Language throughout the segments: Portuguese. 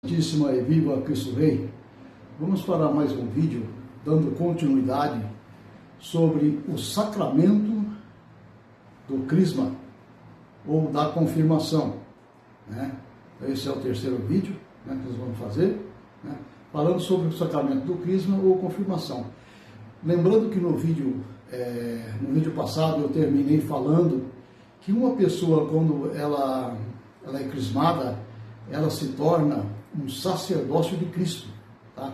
Santíssima e viva Cristo Rei, vamos para mais um vídeo dando continuidade sobre o sacramento do crisma ou da confirmação, né? Esse é o terceiro vídeo, né, que nós vamos fazer, né, falando sobre o sacramento do crisma ou confirmação. Lembrando que no vídeo passado eu terminei falando que uma pessoa, quando ela é crismada, ela se torna um sacerdócio de Cristo, tá?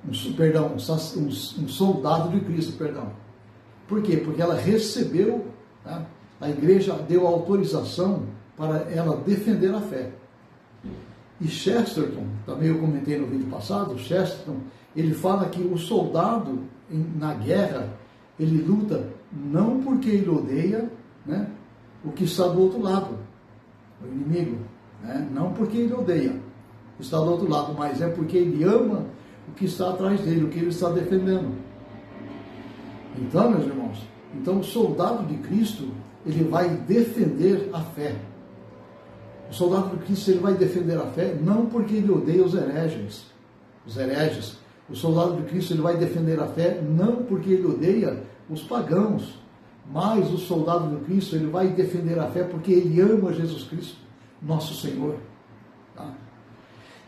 Um soldado de Cristo, perdão. Por quê? Porque ela recebeu, tá? A igreja deu autorização para ela defender a fé. E Chesterton, também eu comentei no vídeo passado, Chesterton, ele fala que o soldado na guerra, ele luta não porque ele odeia, né, o que está do outro lado, o inimigo, né? Não porque ele odeia o que está do outro lado, mas é porque ele ama o que está atrás dele, o que ele está defendendo. Então, meus irmãos, o soldado de Cristo, ele vai defender a fé. O soldado de Cristo, ele vai defender a fé não porque ele odeia os hereges. O soldado de Cristo, ele vai defender a fé não porque ele odeia os pagãos, mas o soldado de Cristo, ele vai defender a fé porque ele ama Jesus Cristo, nosso Senhor. Tá?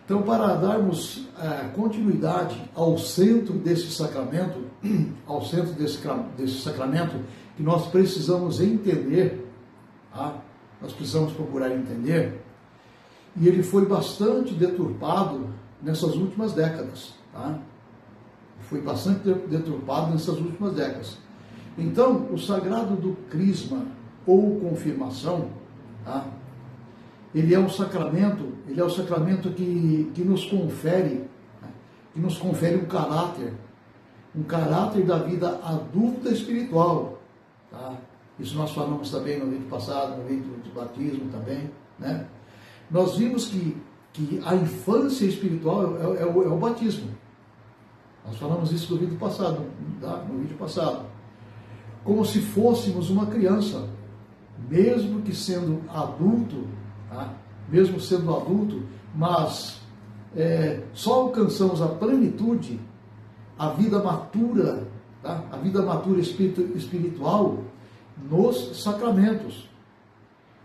Então, para darmos continuidade ao centro desse sacramento, que nós precisamos entender, tá? Nós precisamos procurar entender, e ele foi bastante deturpado nessas últimas décadas, tá? Foi bastante deturpado nessas últimas décadas. Então, o sagrado do crisma ou confirmação, tá? Ele é um sacramento que nos confere, né? Que nos confere um caráter da vida adulta espiritual, tá? Isso nós falamos também no vídeo passado, no vídeo do batismo também, né? Nós vimos que a infância espiritual é o batismo. Nós falamos isso no vídeo passado, tá? No vídeo passado. Como se fôssemos uma criança, mesmo que sendo adulto, tá? Mesmo sendo adulto, mas só alcançamos a plenitude, a vida matura, tá? A vida matura espiritual nos sacramentos,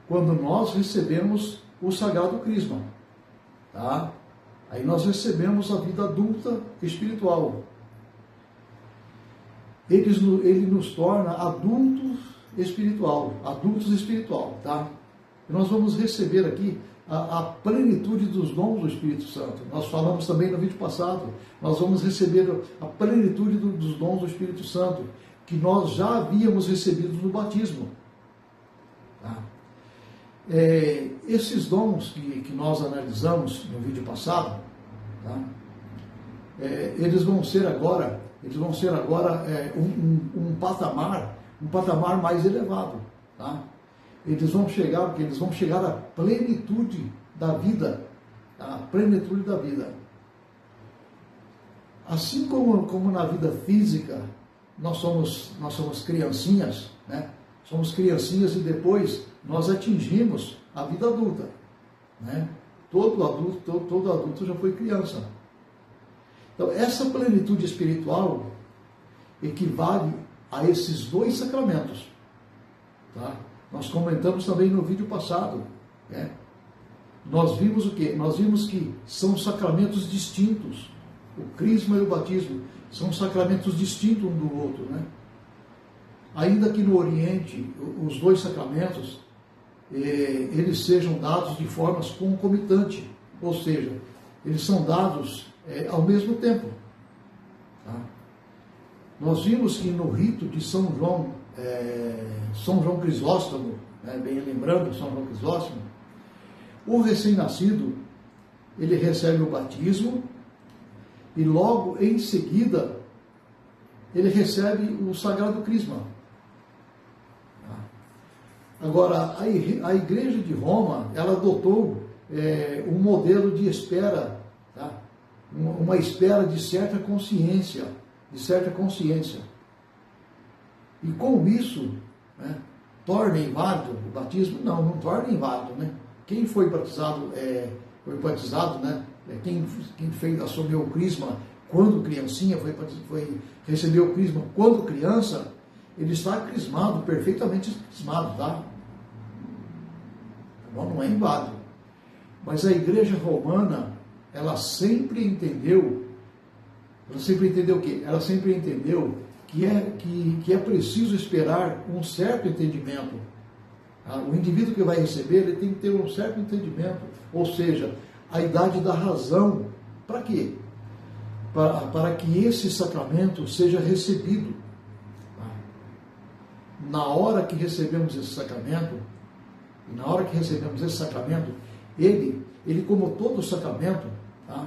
quando nós recebemos o sagrado crisma, tá? Aí nós recebemos a vida adulta espiritual. Ele nos torna adultos espiritual, tá? E nós vamos receber aqui a plenitude dos dons do Espírito Santo. Nós falamos também no vídeo passado, nós vamos receber a plenitude dos dons do Espírito Santo, que nós já havíamos recebido no batismo. Tá? Esses dons que nós analisamos no vídeo passado, tá? Eles vão ser agora um patamar mais elevado, tá? Eles vão chegar à plenitude da vida, tá? A plenitude da vida. Assim como na vida física, nós somos criancinhas, né? Somos criancinhas e depois nós atingimos a vida adulta, né? Todo adulto já foi criança. Então, essa plenitude espiritual equivale a esses dois sacramentos, tá? Nós comentamos também no vídeo passado, né? Nós vimos o quê? Nós vimos que são sacramentos distintos. O crisma e o batismo são sacramentos distintos um do outro, né? Ainda que no Oriente os dois sacramentos eles sejam dados de formas concomitantes, ou seja, eles são dados ao mesmo tempo, tá? Nós vimos que no rito de São João Crisóstomo, né, bem lembrando São João Crisóstomo, o recém-nascido ele recebe o batismo e logo em seguida ele recebe o sagrado crisma. Agora, a Igreja de Roma, ela adotou um modelo de espera, tá? Uma espera de certa consciência. E com isso, né, torna inválido o batismo? Não torna inválido, né? Quem foi batizado foi batizado, né? Quem assumiu o crisma quando criancinha, recebeu o crisma quando criança, ele está crismado, perfeitamente crismado, tá? Bom, não é inválido. Mas a igreja romana, ela sempre entendeu o quê? Ela sempre entendeu que é preciso esperar um certo entendimento. O indivíduo que vai receber, ele tem que ter um certo entendimento, ou seja, a idade da razão. Para quê? Para que esse sacramento seja recebido. Na hora que recebemos esse sacramento, ele como todo sacramento, tá?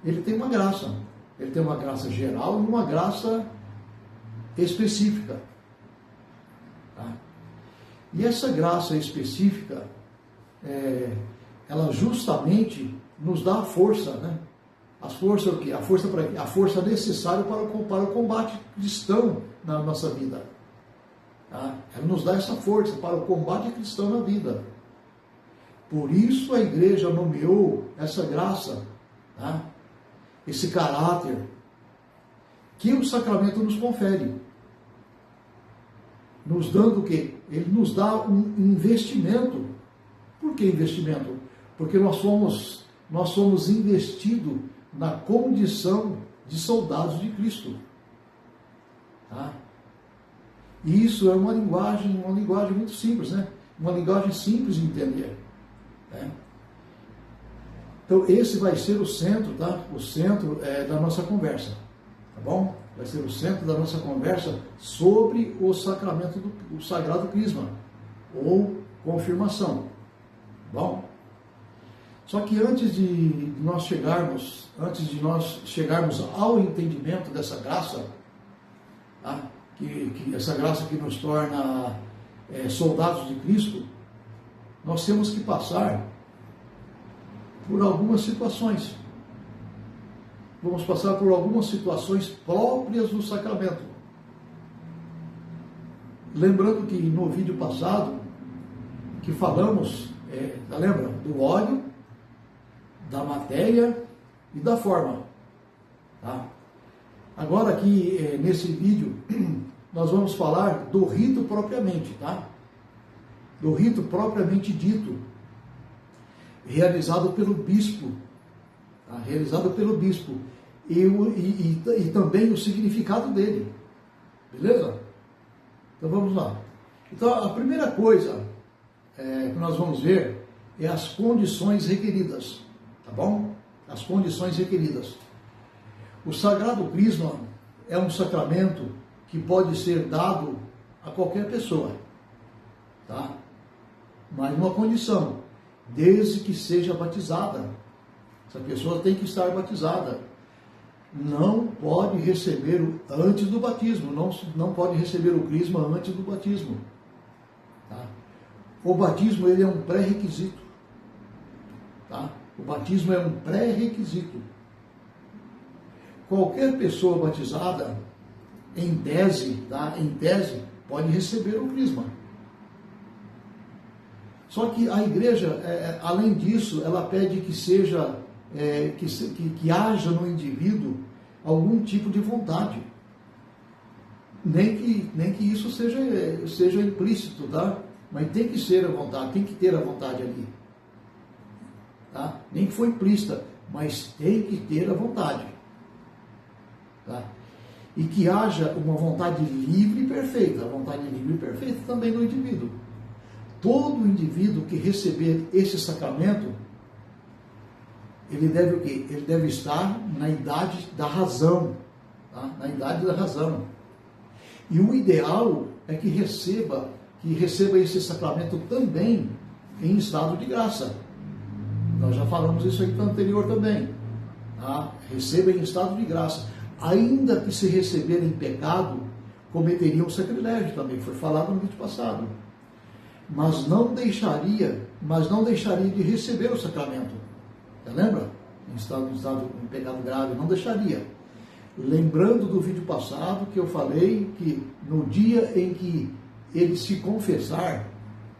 Ele tem uma graça. Ele tem uma graça geral e uma graça específica. Tá? E essa graça específica, ela justamente nos dá a força, né? A força o quê? A força necessária para o combate cristão na nossa vida. Tá? Ela nos dá essa força para o combate cristão na vida. Por isso a igreja nomeou essa graça, tá? Esse caráter que o sacramento nos confere. Nos dando o quê? Ele nos dá um investimento. Por que investimento? Porque nós somos investidos na condição de soldados de Cristo. Tá? E isso é uma linguagem muito simples, né? Uma linguagem simples de entender. Né? Então, esse vai ser o centro, tá? O centro da nossa conversa, tá bom? Vai ser o centro da nossa conversa sobre o sacramento do Sagrado Crisma, ou confirmação, tá bom? Só que antes de nós chegarmos ao entendimento dessa graça, tá? Que essa graça que nos torna soldados de Cristo, nós temos que passar por algumas situações. Vamos passar por algumas situações próprias do sacramento. Lembrando que no vídeo passado, que falamos, lembra? Do óleo, da matéria e da forma. Tá? Agora aqui, nesse vídeo, nós vamos falar do rito propriamente, tá? Do rito propriamente dito, realizado pelo bispo, tá? Realizado pelo bispo, e também o significado dele, beleza? Então vamos lá. Então a primeira coisa que nós vamos ver é as condições requeridas, tá bom? As condições requeridas. O Sagrado Crisma é um sacramento que pode ser dado a qualquer pessoa, tá? Mas numa condição, desde que seja batizada. Essa pessoa tem que estar batizada. Não pode receber antes do batismo, não pode receber o crisma antes do batismo. Tá? O batismo, ele é um pré-requisito. Tá? O batismo é um pré-requisito. Qualquer pessoa batizada, em tese, tá? Em tese, pode receber o crisma. Só que a igreja, além disso, ela pede que seja, que haja no indivíduo algum tipo de vontade. Nem que isso seja implícito, tá? Mas tem que ser a vontade, tem que ter a vontade ali. Tá? Nem que foi implícita, mas tem que ter a vontade. Tá? E que haja uma vontade livre e perfeita. A vontade livre e perfeita também no indivíduo. Todo indivíduo que receber esse sacramento, ele deve o quê? Ele deve estar na idade da razão. Tá? Na idade da razão. E o ideal é que receba esse sacramento também em estado de graça. Nós já falamos isso aqui no anterior também. Tá? Receba em estado de graça. Ainda que se receber em pecado, cometeria um sacrilégio também, foi falado no vídeo passado. Mas não deixaria de receber o sacramento. Você lembra? Em pecado grave, não deixaria. Lembrando do vídeo passado que eu falei que no dia em que ele se confessar,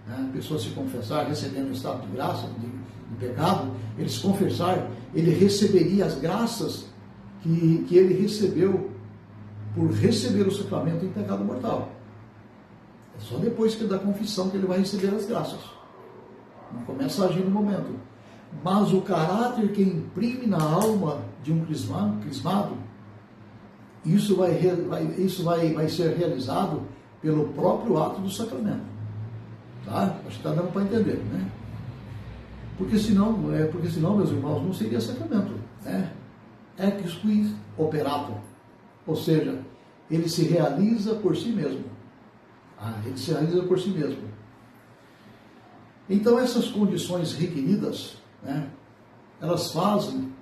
né, a pessoa se confessar, recebendo o estado de graça, de pecado, ele se confessar, ele receberia as graças que ele recebeu por receber o sacramento em pecado mortal. É só depois da confissão que ele vai receber as graças. Não começa a agir no momento. Mas o caráter que imprime na alma de um crismado, isso vai ser realizado pelo próprio ato do sacramento. Tá? Acho que está dando para entender, né? Porque senão, meus irmãos, não seria sacramento, né? Ex quis operato, ou seja, ele se realiza por si mesmo. Ele se realiza por si mesmo. Então essas condições requeridas, né, elas fazem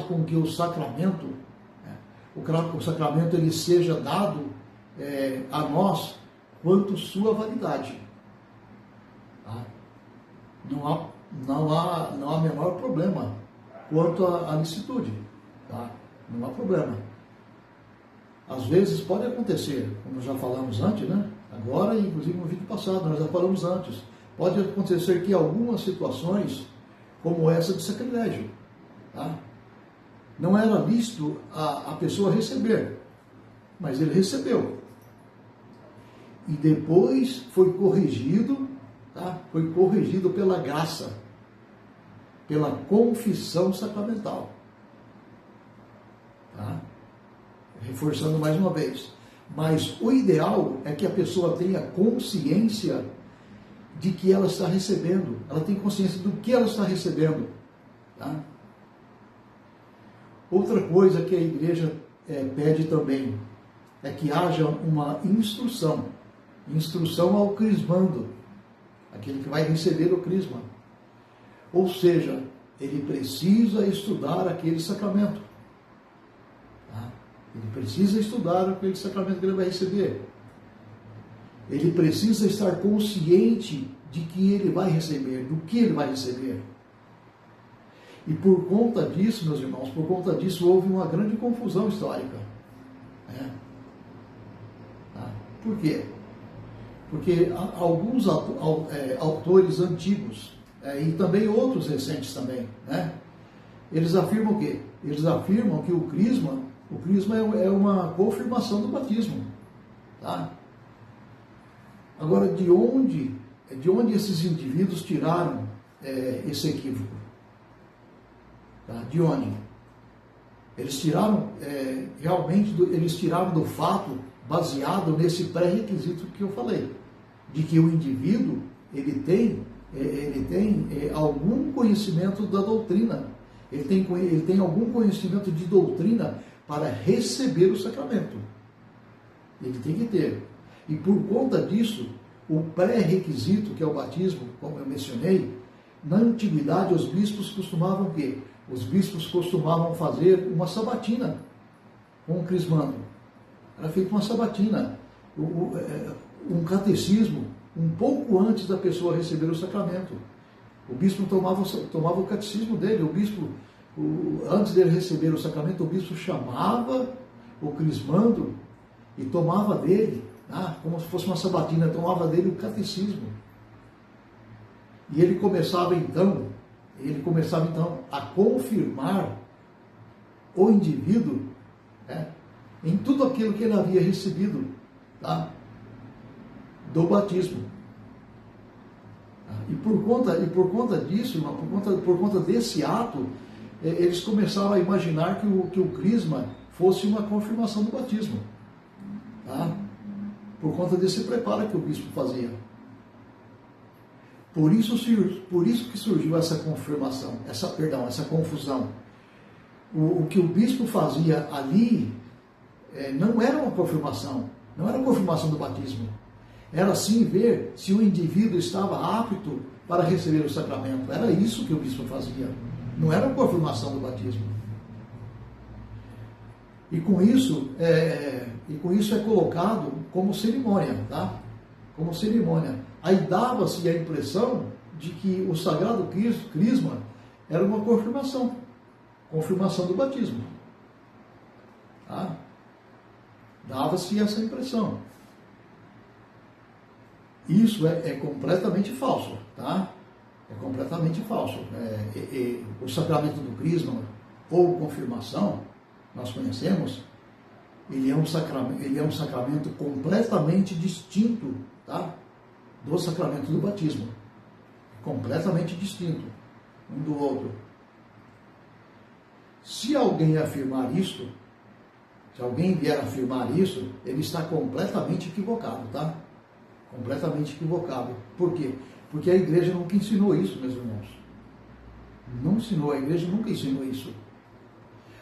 com que o sacramento, né, o sacramento ele seja dado a nós quanto sua validade. Tá? Não há menor problema quanto à licitude. Tá? Não há problema. Às vezes pode acontecer, como já falamos antes, né? Agora, inclusive no vídeo passado, nós já falamos antes, pode acontecer que algumas situações, como essa de sacrilégio, tá? Não era lícito a pessoa receber, mas ele recebeu. E depois foi corrigido, tá? Foi corrigido pela graça, pela confissão sacramental. Tá? Reforçando mais uma vez. Mas o ideal é que a pessoa tenha consciência de que ela está recebendo. Ela tem consciência do que ela está recebendo. Tá? Outra coisa que a igreja pede também é que haja uma instrução ao crismando, aquele que vai receber o crisma. Ou seja, ele precisa estudar aquele sacramento. Tá? Ele precisa estudar aquele sacramento que ele vai receber. Ele precisa estar consciente de que ele vai receber, do que ele vai receber. E por conta disso, meus irmãos, por conta disso houve uma grande confusão histórica. Né? Tá? Por quê? Porque alguns autores antigos, e também outros recentes também, né? Eles afirmam o quê? Eles afirmam que o crisma é uma confirmação do batismo. Tá? Agora, de onde esses indivíduos tiraram esse equívoco? Tá? De onde? Eles tiraram, realmente, eles tiraram do fato baseado nesse pré-requisito que eu falei, de que o indivíduo, ele tem algum conhecimento da doutrina, ele tem algum conhecimento de doutrina para receber o sacramento. Ele tem que ter. E por conta disso, o pré-requisito, que é o batismo, como eu mencionei, na antiguidade os bispos costumavam o quê? Os bispos costumavam fazer uma sabatina com o crismando. Era feita uma sabatina, um catecismo, um pouco antes da pessoa receber o sacramento. O bispo tomava o catecismo dele, antes dele receber o sacramento, o bispo chamava o crismando e tomava dele, como se fosse uma sabatina, tomava dele o catecismo. E ele começava então a confirmar o indivíduo, né, em tudo aquilo que ele havia recebido, tá, do batismo. E por conta disso, por conta desse ato, eles começaram a imaginar que o crisma fosse uma confirmação do batismo. Tá? Por conta desse preparo que o bispo fazia. Por isso que surgiu essa confirmação, essa confusão. O que o bispo fazia ali não era uma confirmação, não era a confirmação do batismo. Era sim ver se o indivíduo estava apto para receber o sacramento. Era isso que o bispo fazia. Não era a confirmação do batismo. E com isso é colocado como cerimônia, tá? Como cerimônia. Aí dava-se a impressão de que o sagrado crisma era uma confirmação do batismo. Tá? Dava-se essa impressão. Isso é completamente falso, tá? É completamente falso. O sacramento do crisma ou confirmação, nós conhecemos, ele é um sacramento completamente distinto, tá, do sacramento do batismo. Completamente distinto um do outro. Se alguém afirmar isto, se alguém vier afirmar isso, ele está completamente equivocado, tá? Completamente equivocado. Por quê? Porque a igreja nunca ensinou isso, meus irmãos. Não ensinou, a igreja nunca ensinou isso.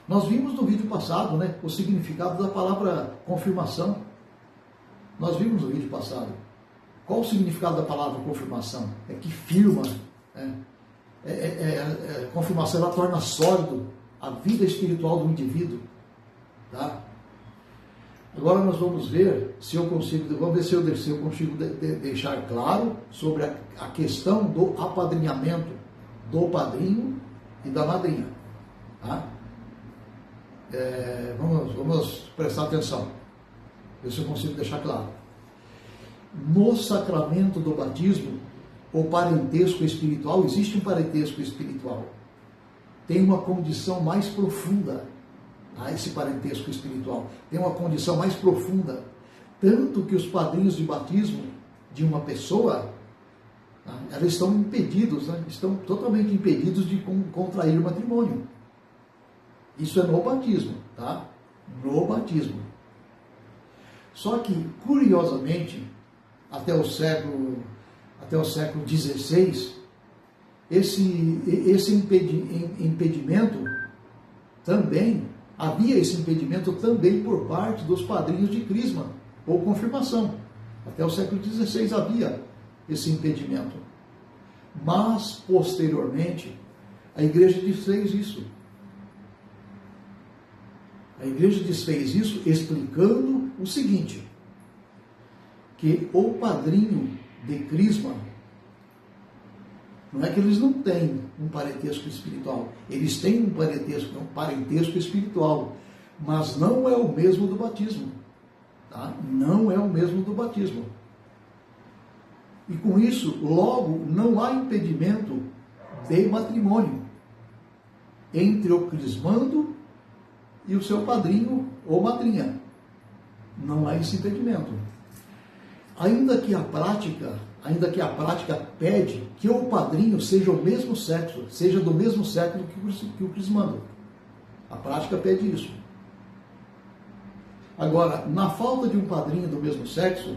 Nós vimos no vídeo passado, né, o significado da palavra confirmação. Nós vimos no vídeo passado. Qual o significado da palavra confirmação? É que firma. Confirmação, ela torna sólido a vida espiritual do indivíduo. Tá? Agora nós vamos ver se eu consigo, deixar claro sobre a questão do apadrinhamento do padrinho e da madrinha. Tá? Vamos prestar atenção, ver se eu consigo deixar claro. No sacramento do batismo, o parentesco espiritual, existe um parentesco espiritual, tem uma condição mais profunda. Esse parentesco espiritual tem uma condição mais profunda, tanto que os padrinhos de batismo de uma pessoa, elas estão impedidos, estão totalmente impedidos de contrair matrimônio. Isso é no batismo, tá? No batismo. Só que, curiosamente, até o século XVI, esse impedimento também, havia esse impedimento também por parte dos padrinhos de crisma ou confirmação. Até o século XVI havia esse impedimento. Mas, posteriormente, a igreja desfez isso. A igreja desfez isso explicando o seguinte, que o padrinho de crisma, não é que eles não têm um parentesco espiritual, eles têm um parentesco espiritual, mas não é o mesmo do batismo. Tá? Não é o mesmo do batismo. E com isso, logo, não há impedimento de matrimônio entre o crismando e o seu padrinho ou madrinha. Não há esse impedimento. Ainda que a prática pede que o padrinho seja o mesmo sexo, seja do mesmo sexo que o crismando. A prática pede isso. Agora, na falta de um padrinho do mesmo sexo,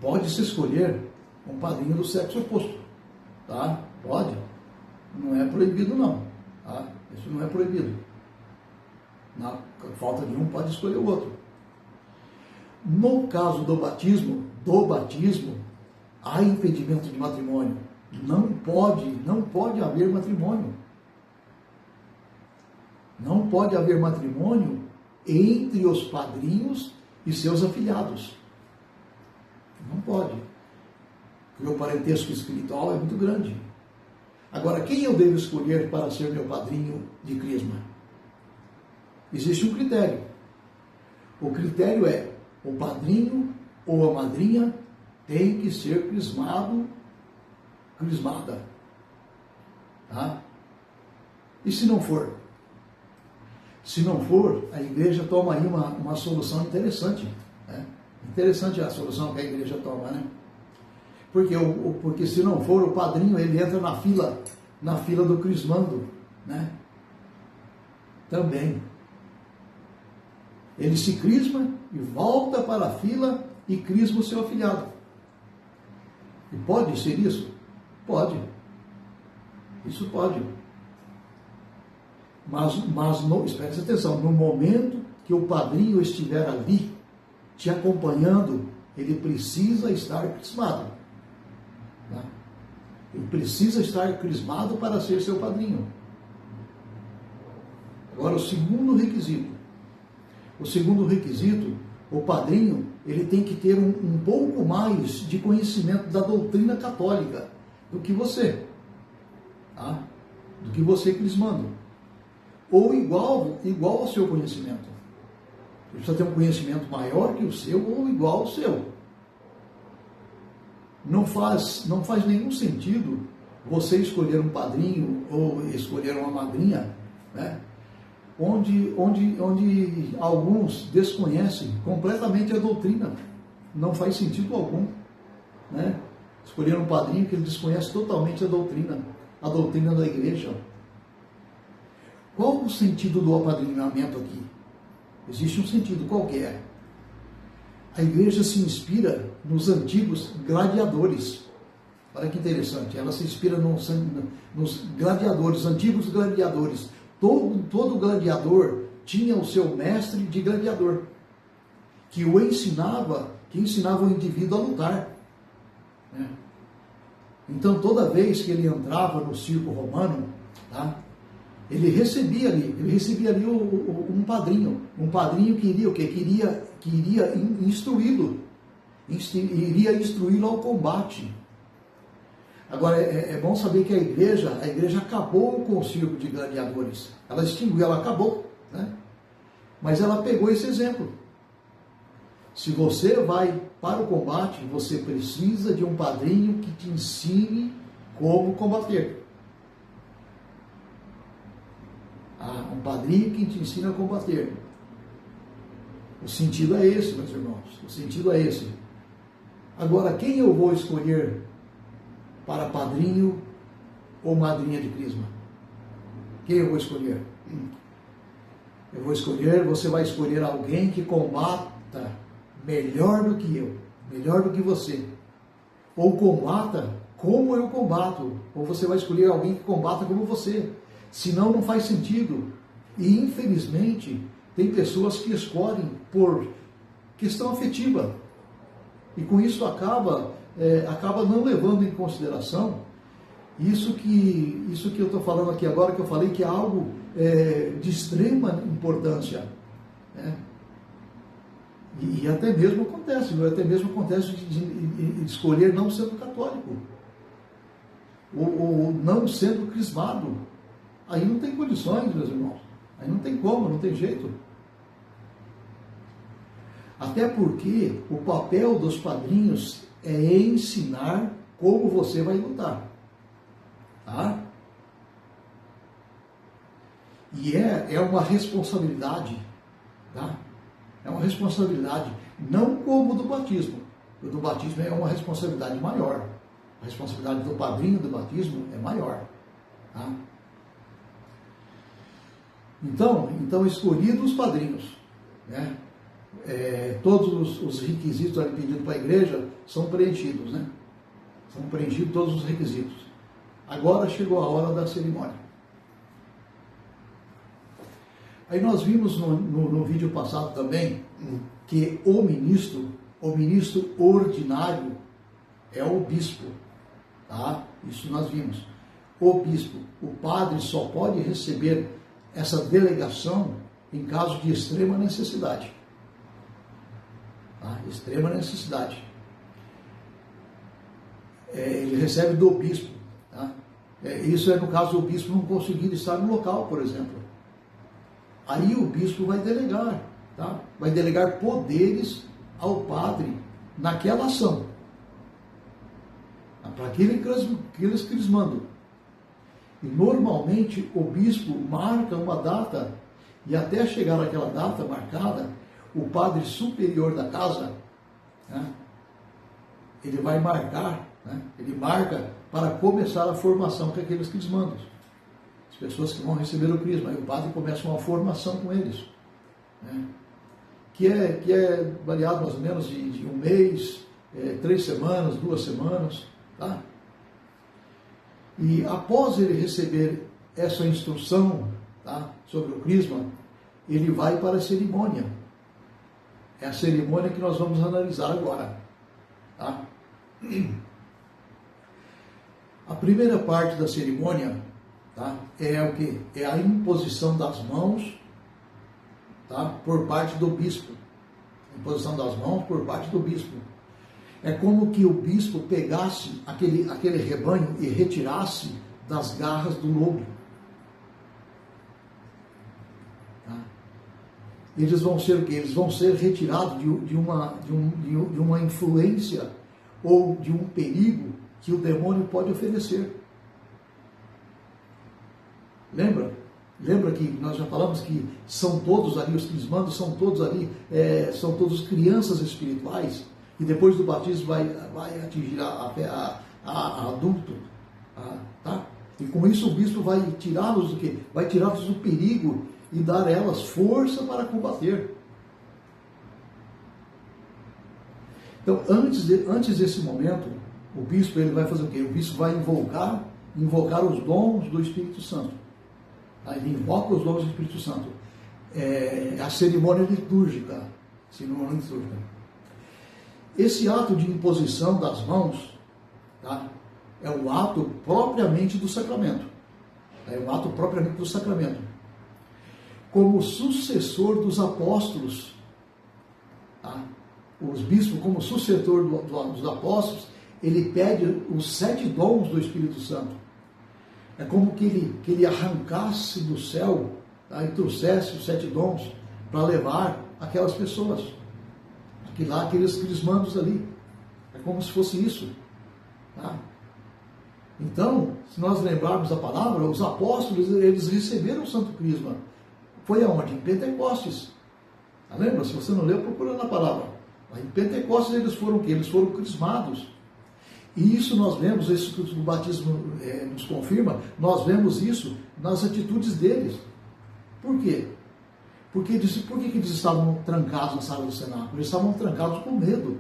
pode-se escolher um padrinho do sexo oposto. Tá? Pode. Não é proibido, não. Tá? Isso não é proibido. Na falta de um, pode escolher o outro. No caso do batismo, há impedimento de matrimônio. Não pode haver matrimônio. Não pode haver matrimônio entre os padrinhos e seus afilhados. Não pode. Porque o parentesco espiritual é muito grande. Agora, quem eu devo escolher para ser meu padrinho de crisma? Existe um critério. O critério é: o padrinho ou a madrinha tem que ser crismada. Tá? E se não for? Se não for, a igreja toma aí uma solução interessante. Né? Interessante a solução que a igreja toma, né? Porque se não for, o padrinho, ele entra na fila do crismando, né? Também. Ele se crisma e volta para a fila e crisma o seu afilhado. E pode ser isso? Pode. Isso pode. Mas preste atenção, no momento que o padrinho estiver ali, te acompanhando, ele precisa estar crismado. Tá? Ele precisa estar crismado para ser seu padrinho. Agora, o segundo requisito, o padrinho, ele tem que ter um pouco mais de conhecimento da doutrina católica do que você. Tá? Do que você crismando. Ou igual ao seu conhecimento. Você precisa ter um conhecimento maior que o seu ou igual ao seu. não faz nenhum sentido você escolher um padrinho ou escolher uma madrinha, né, onde alguns desconhecem completamente a doutrina. Não faz sentido algum, né? Escolher um padrinho que ele desconhece totalmente a doutrina da igreja. Qual o sentido do apadrinhamento aqui? Existe um sentido qualquer. A igreja se inspira nos antigos gladiadores. Olha que interessante, ela se inspira nos gladiadores, antigos gladiadores. Todo gladiador tinha o seu mestre de gladiador, que ensinava o indivíduo a lutar. Né? Então, toda vez que ele entrava no circo romano, tá, ele recebia ali um padrinho que iria o quê? Que iria instruí-lo ao combate. Agora, é bom saber que a igreja acabou com o circo de gladiadores. Ela extinguiu, ela acabou, né? Mas ela pegou esse exemplo. Se você vai para o combate, você precisa de um padrinho que te ensine como combater. Um padrinho que te ensina a combater. O sentido é esse, meus irmãos. O sentido é esse. Agora, quem eu vou escolher para padrinho ou madrinha de crisma? Quem eu vou escolher? Você vai escolher alguém que combata melhor do que eu, melhor do que você. Ou combata como eu combato. Ou você vai escolher alguém que combata como você. Senão não faz sentido. E infelizmente tem pessoas que escolhem por questão afetiva. E com isso acaba não levando em consideração isso que eu estou falando aqui agora, que eu falei que é algo de extrema importância. Né? E até mesmo acontece de escolher não sendo católico, ou não sendo crismado. Aí não tem condições, meus irmãos. Aí não tem como, não tem jeito. Até porque o papel dos padrinhos é ensinar como você vai lutar. Tá? E é uma responsabilidade. Tá? É uma responsabilidade, não como do batismo. O do batismo é uma responsabilidade maior. A responsabilidade do padrinho do batismo é maior. Tá? Então, escolhidos os padrinhos, né? Todos os requisitos ali pedidos para a igreja são preenchidos, né? São preenchidos todos os requisitos. Agora chegou a hora da cerimônia. Aí nós vimos no vídeo passado também que o ministro ordinário é o bispo, tá? Isso nós vimos. O bispo, o padre só pode receber essa delegação em caso de extrema necessidade. Tá? Extrema necessidade. Ele recebe do bispo. Tá? Isso é no caso do bispo não conseguir estar no local, por exemplo. Aí o bispo vai delegar. Tá? Vai delegar poderes ao padre naquela ação. Tá? Para aqueles crismando. E normalmente o bispo marca uma data, e até chegar naquela data marcada, o padre superior da casa, né, ele vai marcar, né, ele marca para começar a formação com aqueles crismandos. As pessoas que vão receber o crisma, aí o padre começa uma formação com eles. Né, que é variado mais ou menos de um mês, 3 semanas, 2 semanas, tá? E após ele receber essa instrução, tá, sobre o crisma, ele vai para a cerimônia. É a cerimônia que nós vamos analisar agora. Tá? A primeira parte da cerimônia, tá, é o quê? É a imposição das mãos, tá, por parte do bispo. Imposição das mãos por parte do bispo. É como que o bispo pegasse aquele rebanho e retirasse das garras do lobo. Tá? Eles vão ser o quê? Eles vão ser retirados de uma influência ou de um perigo que o demônio pode oferecer. Lembra? Lembra que nós já falamos que são todos ali, os crismandos são todos ali, são todos crianças espirituais, e depois do batismo vai atingir a adulto, tá? E com isso o bispo vai tirá-los do quê? Vai tirá-los do perigo e dar a elas força para combater. Então, antes desse momento, o bispo ele vai fazer o quê? O bispo vai invocar os dons do Espírito Santo. Ele invoca os dons do Espírito Santo. É a cerimônia litúrgica. Esse ato de imposição das mãos, tá, é o ato propriamente do sacramento. É o ato propriamente do sacramento. Como sucessor dos apóstolos, tá? Os bispos, como sucessor dos apóstolos, ele pede os 7 dons do Espírito Santo. É como que ele arrancasse do céu, tá, e trouxesse os 7 dons para levar aquelas pessoas, aqueles crismandos ali. É como se fosse isso. Tá? Então, se nós lembrarmos da palavra, os apóstolos, eles receberam o Santo Crisma. Foi aonde? Em Pentecostes. Tá, lembra? Se você não leu, procura na palavra. Em Pentecostes eles foram o quê? Eles foram crismados. E isso nós vemos, isso que o batismo nos confirma, nós vemos isso nas atitudes deles. Por quê? Por que eles estavam trancados na sala do cenáculo? Eles estavam trancados com medo.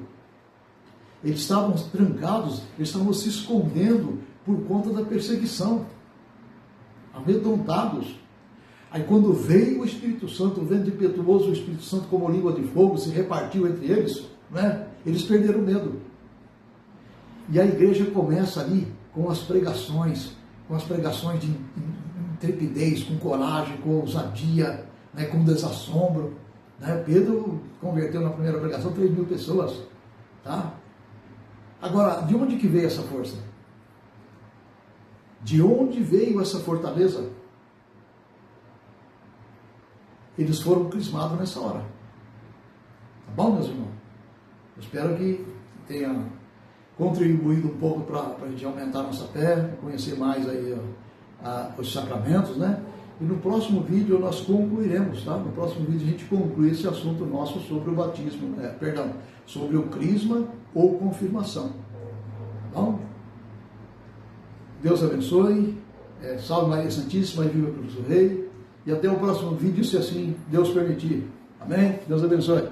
Eles estavam trancados, eles estavam se escondendo por conta da perseguição. Amedrontados. Aí quando veio o Espírito Santo, o vento impetuoso, o Espírito Santo como língua de fogo, se repartiu entre eles, né? Eles perderam o medo. E a igreja começa ali com as pregações de intrepidez, com coragem, com ousadia, né? Com desassombro. Né? Pedro converteu na primeira pregação 3.000 pessoas. Tá? Agora, de onde que veio essa força? De onde veio essa fortaleza? Eles foram crismados nessa hora. Tá bom, meus irmãos? Eu espero que tenha contribuído um pouco para a gente aumentar a nossa fé, conhecer mais aí os sacramentos, né? E no próximo vídeo nós concluiremos, tá? No próximo vídeo a gente conclui esse assunto nosso sobre o batismo, sobre o crisma ou confirmação. Tá bom? Deus abençoe, salve Maria Santíssima e viva Cristo Rei, e até o próximo vídeo, se assim Deus permitir. Amém? Deus abençoe.